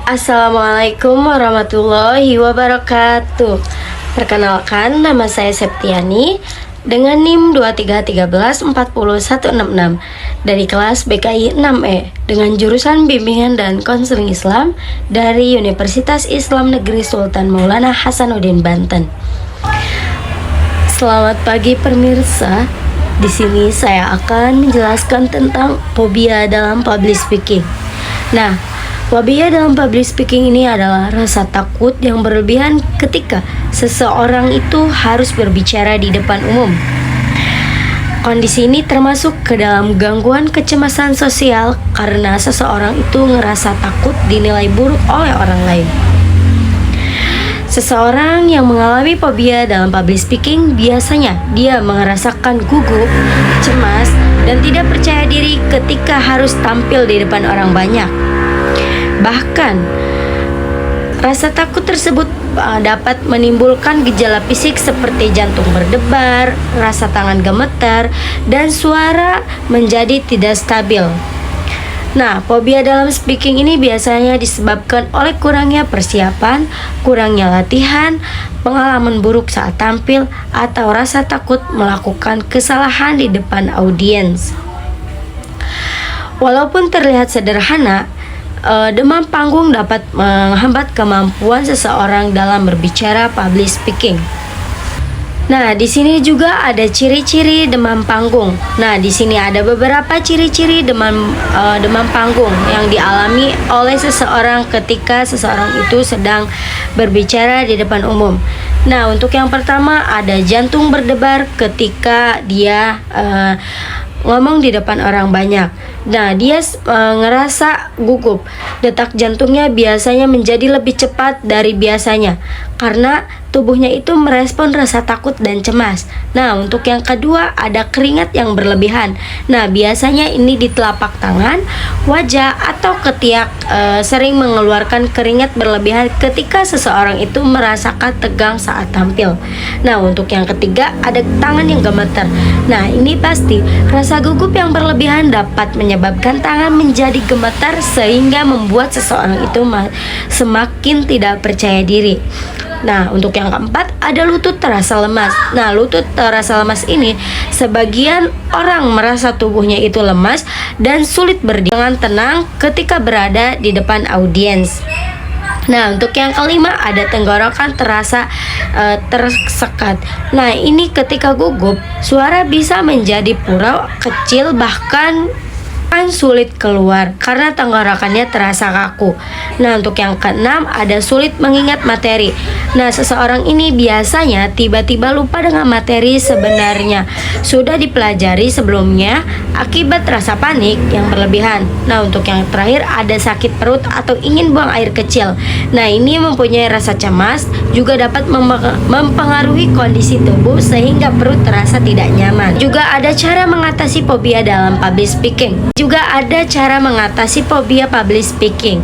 Assalamualaikum warahmatullahi wabarakatuh. Perkenalkan, nama saya Septiani dengan NIM 23134016 dari kelas BKI 6E dengan jurusan Bimbingan dan Konseling Islam dari Universitas Islam Negeri Sultan Maulana Hasanuddin Banten. Selamat pagi pemirsa. Di sini saya akan menjelaskan tentang fobia dalam public speaking. Nah, fobia dalam public speaking ini adalah rasa takut yang berlebihan ketika seseorang itu harus berbicara di depan umum. Kondisi ini termasuk ke dalam gangguan kecemasan sosial karena seseorang itu ngerasa takut dinilai buruk oleh orang lain. Seseorang yang mengalami fobia dalam public speaking biasanya dia merasakan gugup, cemas, dan tidak percaya diri ketika harus tampil di depan orang banyak. Bahkan, rasa takut tersebut dapat menimbulkan gejala fisik seperti jantung berdebar, rasa tangan gemetar, dan suara menjadi tidak stabil. Nah, fobia dalam speaking ini biasanya disebabkan oleh kurangnya persiapan, kurangnya latihan, pengalaman buruk saat tampil, atau rasa takut melakukan kesalahan di depan audiens. Walaupun terlihat sederhana, demam panggung dapat menghambat kemampuan seseorang dalam berbicara public speaking. Nah, di sini juga ada ciri-ciri demam panggung. Nah, di sini ada beberapa ciri-ciri demam panggung yang dialami oleh seseorang ketika seseorang itu sedang berbicara di depan umum. Nah, untuk yang pertama ada jantung berdebar ketika dia ngomong di depan orang banyak. Nah, dia ngerasa gugup. Detak jantungnya biasanya menjadi lebih cepat dari biasanya karena tubuhnya itu merespon rasa takut dan cemas. Nah, untuk yang kedua ada keringat yang berlebihan. Nah, biasanya ini di telapak tangan, wajah, atau ketiak sering mengeluarkan keringat berlebihan ketika seseorang itu merasakan tegang saat tampil. Nah, untuk yang ketiga ada tangan yang gemetar. Nah, ini pasti rasa gugup yang berlebihan dapat menyebabkan tangan menjadi gemetar sehingga membuat seseorang itu semakin tidak percaya diri. Nah, untuk yang keempat ada lutut terasa lemas. Nah, lutut terasa lemas ini sebagian orang merasa tubuhnya itu lemas dan sulit berdiri dengan tenang ketika berada di depan audiens. Nah, untuk yang kelima ada tenggorokan terasa tersekat. Nah, ini ketika gugup, suara bisa menjadi pura kecil bahkan sulit keluar karena tenggorokannya terasa kaku. Nah, untuk yang keenam ada sulit mengingat materi. Nah, seseorang ini biasanya tiba-tiba lupa dengan materi sebenarnya sudah dipelajari sebelumnya akibat rasa panik yang berlebihan. Nah, untuk yang terakhir ada sakit perut atau ingin buang air kecil. Nah, ini mempunyai rasa cemas juga dapat mempengaruhi kondisi tubuh sehingga perut terasa tidak nyaman. Juga ada cara mengatasi fobia dalam public speaking. Juga ada cara mengatasi fobia public speaking.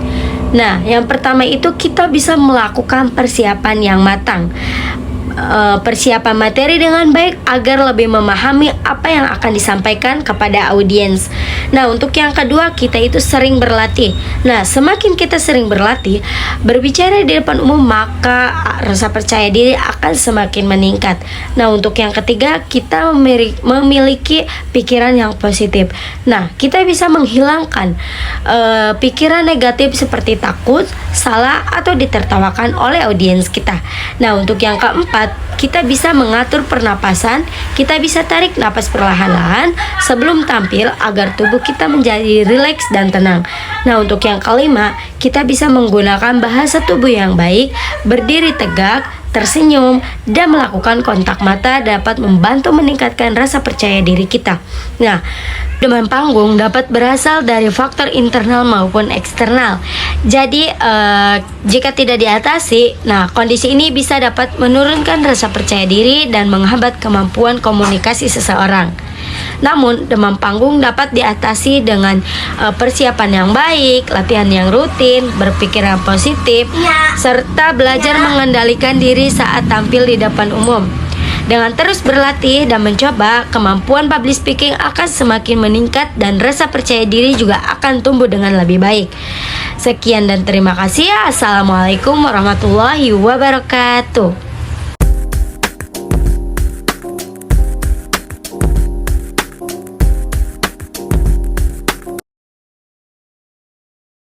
Nah, yang pertama itu kita bisa melakukan persiapan yang matang. Persiapan materi dengan baik agar lebih memahami apa yang akan disampaikan kepada audiens. Nah, untuk yang kedua kita itu sering berlatih. Nah, semakin kita sering berlatih berbicara di depan umum, maka rasa percaya diri akan semakin meningkat. Nah, untuk yang ketiga kita memiliki pikiran yang positif. Nah, kita bisa menghilangkan pikiran negatif seperti takut, salah, atau ditertawakan oleh audiens kita. Nah, untuk yang keempat kita bisa mengatur pernapasan. Kita bisa tarik napas perlahan-lahan sebelum tampil agar tubuh kita menjadi rileks dan tenang. Nah, untuk yang kelima, kita bisa menggunakan bahasa tubuh yang baik, berdiri tegak, tersenyum, dan melakukan kontak mata dapat membantu meningkatkan rasa percaya diri kita. Nah, demam panggung dapat berasal dari faktor internal maupun eksternal. Jadi, jika tidak diatasi, nah kondisi ini bisa dapat menurunkan rasa percaya diri dan menghambat kemampuan komunikasi seseorang. Namun, demam panggung dapat diatasi dengan persiapan yang baik, latihan yang rutin, berpikiran positif, serta belajar mengendalikan diri saat tampil di depan umum. Dengan terus berlatih dan mencoba, kemampuan public speaking akan semakin meningkat dan rasa percaya diri juga akan tumbuh dengan lebih baik. Sekian dan terima kasih ya. Assalamualaikum warahmatullahi wabarakatuh.